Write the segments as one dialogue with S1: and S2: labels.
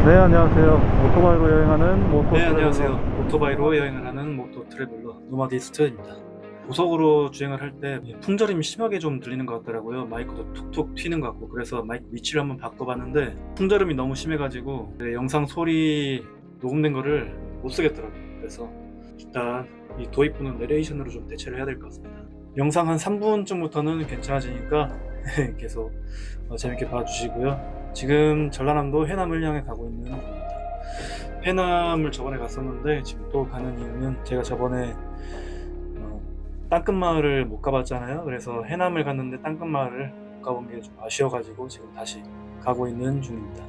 S1: 네, 안녕하세요. 오토바이로 여행하는 모토
S2: 네,
S1: 트래블러.
S2: 안녕하세요. 오토바이로 여행을 하는 모토 트래블러 노마디스트입니다. 고속으로 주행을 할 때 풍절음이 심하게 좀 들리는 것 같더라고요. 마이크도 툭툭 튀는 것 같고, 그래서 마이크 위치를 한번 바꿔봤는데 풍절음이 너무 심해가지고 영상 소리 녹음된 거를 못 쓰겠더라고요. 그래서 일단 이 도입부는 내레이션으로 좀 대체를 해야 될 것 같습니다. 영상 한 3분쯤부터는 괜찮아지니까 계속 재밌게 봐주시고요. 지금 전라남도 해남을 향해 가고 있는 중입니다. 해남을 저번에 갔었는데 지금 또 가는 이유는 제가 저번에 땅끝마을을 못 가봤잖아요. 그래서 해남을 갔는데 땅끝마을을 못 가본 게 좀 아쉬워가지고 지금 다시 가고 있는 중입니다.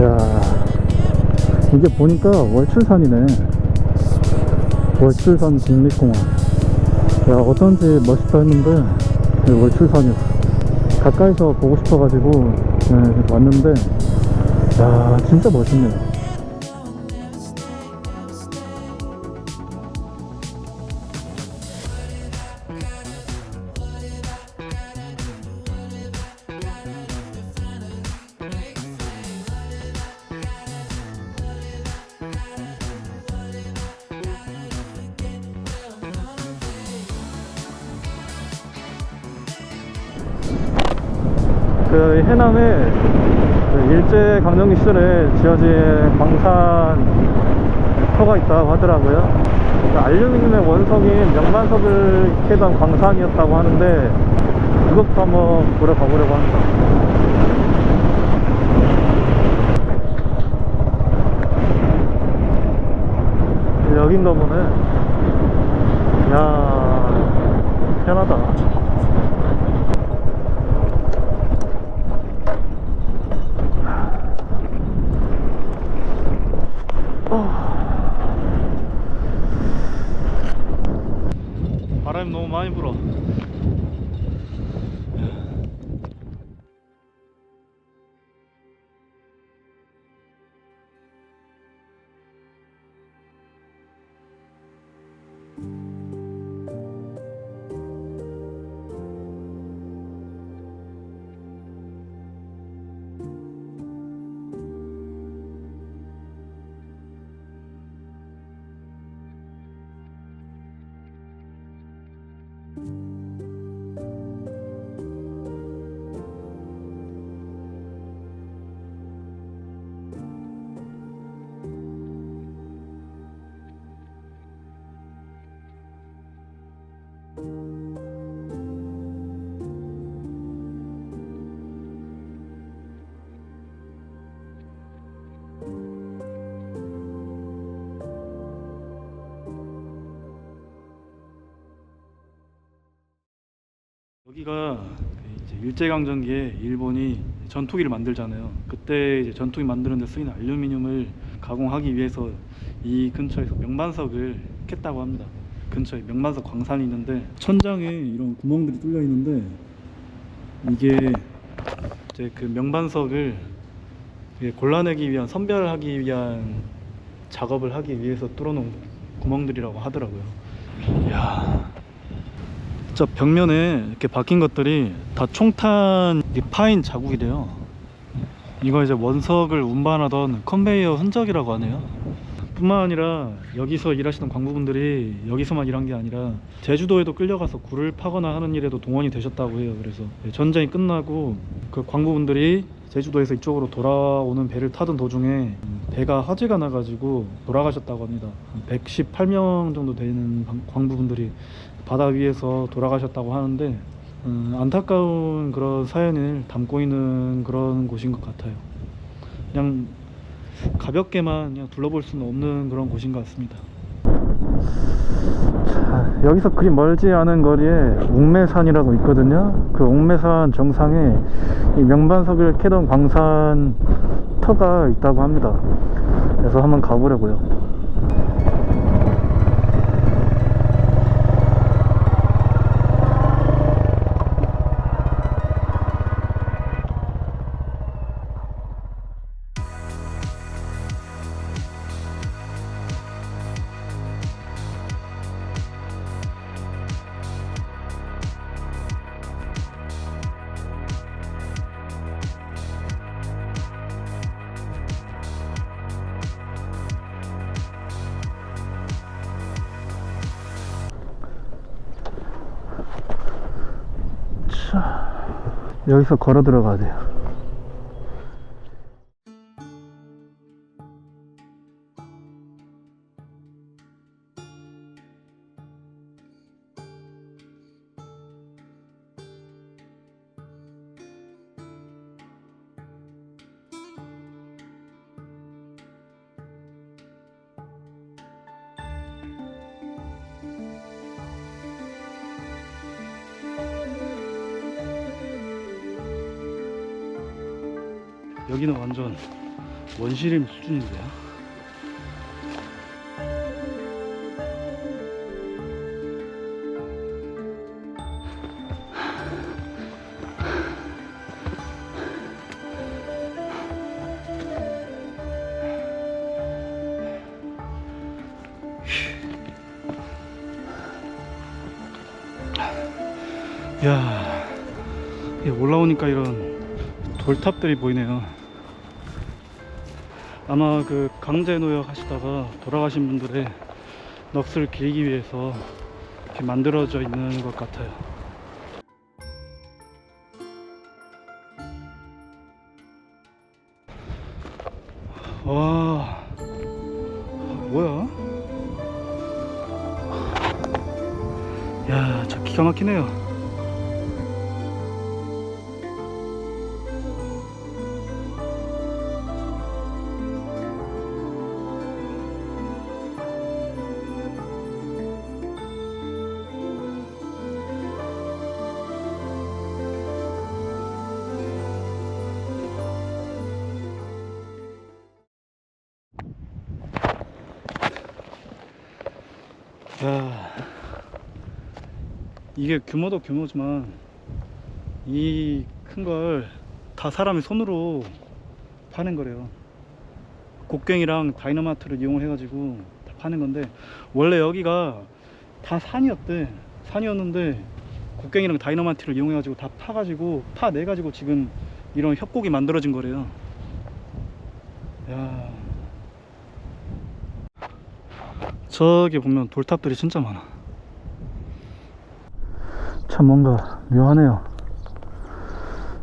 S1: 야, 이게 보니까 월출산이네. 월출산 국립공원. 야, 어쩐지 멋있다 했는데 월출산이었어. 가까이서 보고 싶어가지고 왔는데, 야, 진짜 멋있네요. 그 해남에 일제강점기 시절에 지어진 광산터가 있다고 하더라고요. 알루미늄의 원석인 명반석을 캐던 광산이었다고 하는데 그것도 한번 보러 가보려고 합니다. 여긴가 보네. 이야, 편하다. 바람이 너무 많이 불어. 여기가 이제 일제강점기에 일본이 전투기를 만들잖아요. 그때 이제 전투기 만드는 데 쓰이는 알루미늄을 가공하기 위해서 이 근처에서 명반석을 캤다고 합니다. 근처에 명반석 광산이 있는데 천장에 이런 구멍들이 뚫려 있는데 이게 이제 그 명반석을 골라내기 위한, 선별하기 위한 작업을 하기 위해서 뚫어놓은 구멍들이라고 하더라고요. 이야, 저 벽면에 이렇게 박힌 것들이 다 총탄 파인 자국이래요. 이거 이제 원석을 운반하던 컨베이어 흔적이라고 하네요. 뿐만 아니라 여기서 일하시던 광부분들이 여기서만 일한 게 아니라 제주도에도 끌려가서 굴을 파거나 하는 일에도 동원이 되셨다고 해요. 그래서 전쟁이 끝나고 그 광부분들이 제주도에서 이쪽으로 돌아오는 배를 타던 도중에 배가 화재가 나가지고 돌아가셨다고 합니다. 118명 정도 되는 광부분들이 바다 위에서 돌아가셨다고 하는데 안타까운 그런 사연을 담고 있는 그런 곳인 것 같아요. 그냥 가볍게만 그냥 둘러볼 수는 없는 그런 곳인 것 같습니다. 자, 여기서 그리 멀지 않은 거리에 옥매산이라고 있거든요. 그 옥매산 정상에 이 명반석을 캐던 광산 터가 있다고 합니다. 그래서 한번 가보려고요. 여기서 걸어 들어가야 돼요. 여기는 완전 원시림 수준인데요. 야, 올라오니까 이런 돌탑들이 보이네요. 아마 그 강제노역 하시다가 돌아가신 분들의 넋을 기리기 위해서 이렇게 만들어져 있는 것 같아요. 와, 뭐야? 야, 저 기가 막히네요. 야, 이게 규모도 규모지만 이 큰 걸 다 사람이 손으로 파는 거래요. 곡괭이랑 다이너마트를 이용을 해가지고 다 파는 건데, 원래 여기가 다 산이었는데 곡괭이랑 다이너마트를 이용해가지고 다 파내가지고 지금 이런 협곡이 만들어진 거래요. 야, 저기 보면 돌탑들이 진짜 많아. 참 뭔가 묘하네요.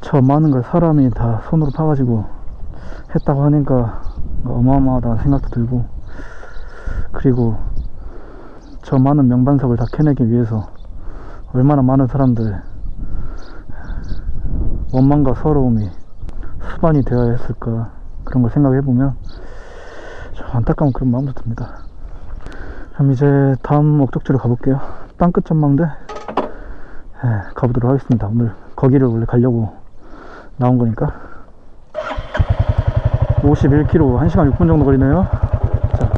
S1: 저 많은 걸 사람이 다 손으로 파가지고 했다고 하니까 어마어마하다는 생각도 들고, 그리고 저 많은 명반석을 다 캐내기 위해서 얼마나 많은 사람들 원망과 서러움이 수반이 되어야 했을까, 그런 걸 생각해보면 좀 안타까운 그런 마음도 듭니다. 그럼 이제 다음 목적지로 가볼게요. 땅끝 전망대 가보도록 하겠습니다. 오늘 거기를 원래 가려고 나온 거니까. 51km 1시간 6분 정도 걸리네요. 자.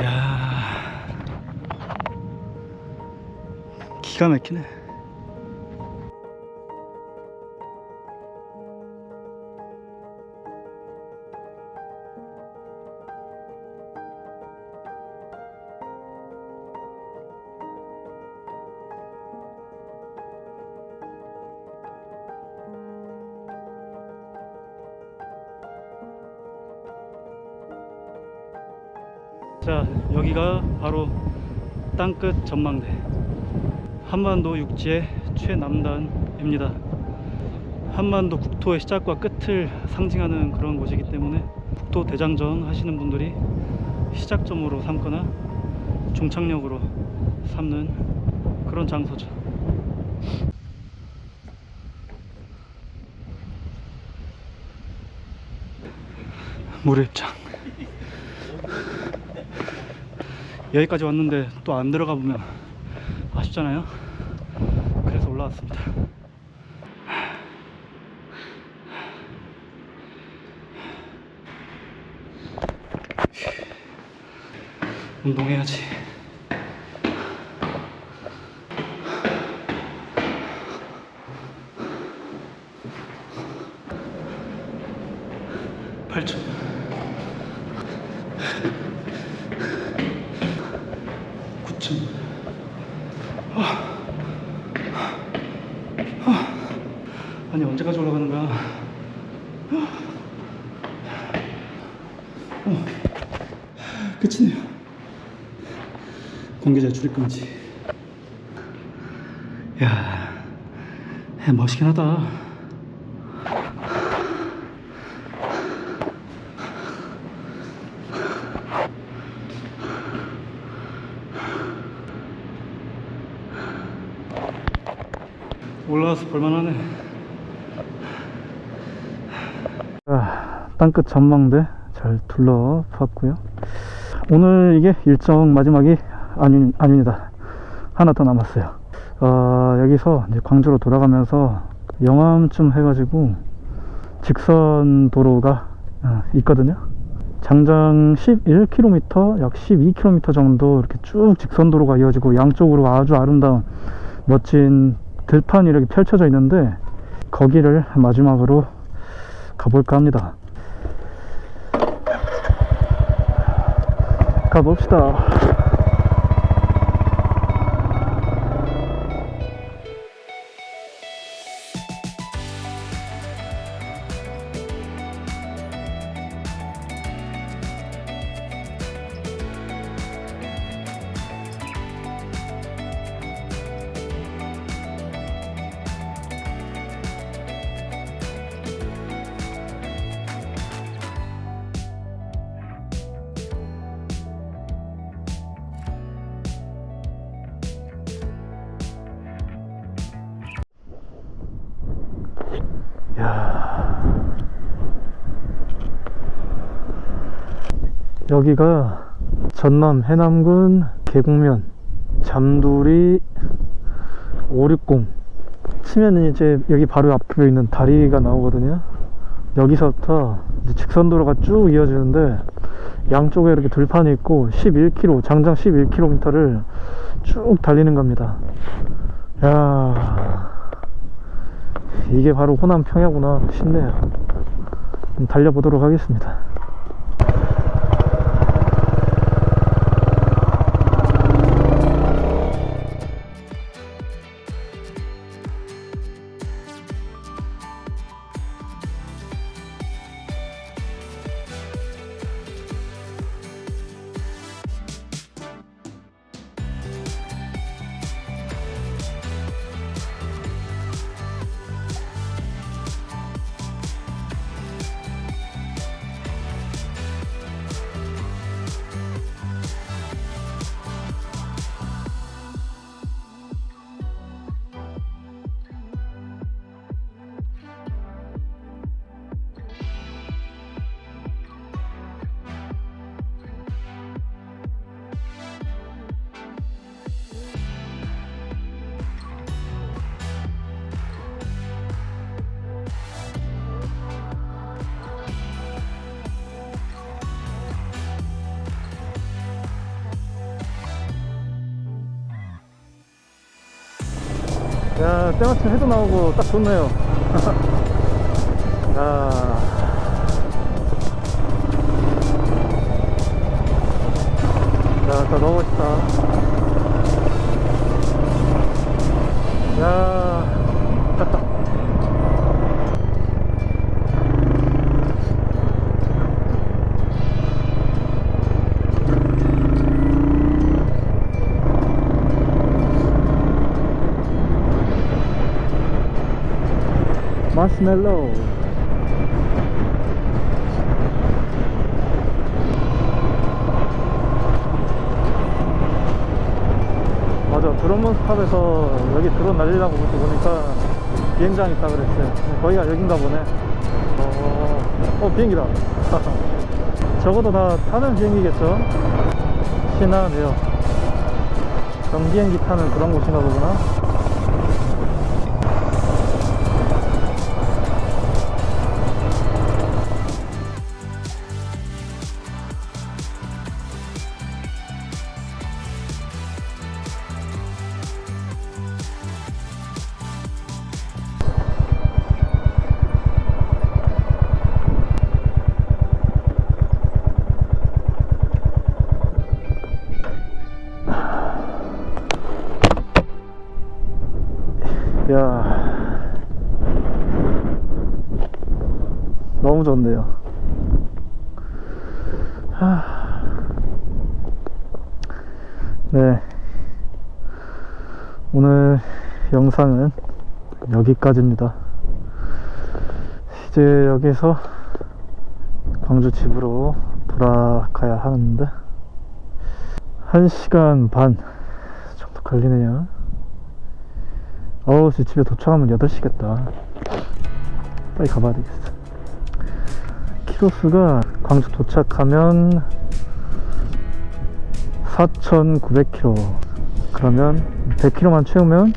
S1: 야, 기가 막히네. 자, 여기가 바로 땅끝 전망대, 한반도 육지의 최남단입니다. 한반도 국토의 시작과 끝을 상징하는 그런 곳이기 때문에 국토 대장정 하시는 분들이 시작점으로 삼거나 종착역으로 삼는 그런 장소죠. 물의 입장. 여기까지 왔는데 또 안 들어가 보면 아쉽잖아요. 그래서 올라왔습니다. 운동해야지. 팔천. 구천. 아니 언제까지 올라가는 거야? 끝이네요. 공개자 출입금지. 야, 멋있긴 하다. 올라와서 볼만하네. 땅끝 전망대 잘 둘러봤고요. 오늘 이게 일정 마지막이 아닙니다. 하나 더 남았어요. 여기서 이제 광주로 돌아가면서 영암쯤 해가지고 직선 도로가 있거든요. 장장 11km, 약 12km 정도 이렇게 쭉 직선 도로가 이어지고 양쪽으로 아주 아름다운 멋진 들판이 이렇게 펼쳐져 있는데 거기를 마지막으로 가볼까 합니다. 가봅시다. 여기가 전남 해남군 계곡면 잠두리 560 치면은 이제 여기 바로 앞에 있는 다리가 나오거든요. 여기서부터 이제 직선도로가 쭉 이어지는데 양쪽에 이렇게 들판이 있고 11km, 장장 11km를 쭉 달리는 겁니다. 야, 이게 바로 호남 평야구나 싶네요. 달려보도록 하겠습니다. 야, 때마침 해도 나오고 딱 좋네요. 야, 진짜 너무 멋있다. 야. 마시멜로우. 맞아, 드론몬스탑에서 여기 드론 날리려고 보니까 비행장 있다 그랬어요. 거기가 여긴가 보네. 비행기다. 적어도 다 타는 비행기겠죠? 신한에어 경비행기 타는 그런 곳인가 보구나. 야, 너무 좋네요. 네, 오늘 영상은 여기까지입니다. 이제 여기서 광주 집으로 돌아가야 하는데 1시간 반 정도 걸리네요. 이제 집에 도착하면 8시겠다. 빨리 가봐야 되겠어. 키로수가 광주 도착하면 4,900km. 그러면 100km만 채우면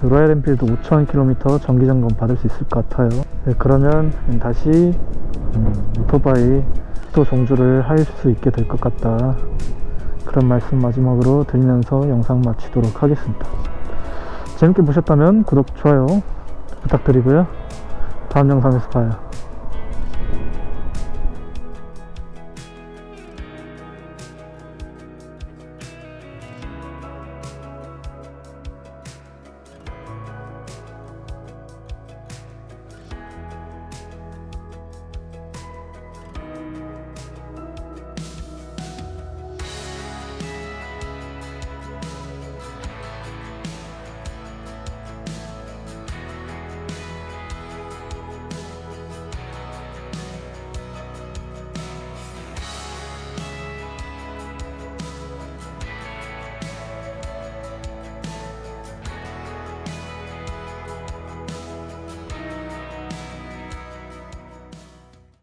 S1: 로얄 엔필드 5,000km 정기점검 받을 수 있을 것 같아요. 네, 그러면 다시 오토바이 또 종주를 할 수 있게 될 것 같다. 그런 말씀 마지막으로 드리면서 영상 마치도록 하겠습니다. 재밌게 보셨다면 구독, 좋아요 부탁드리고요. 다음 영상에서 봐요.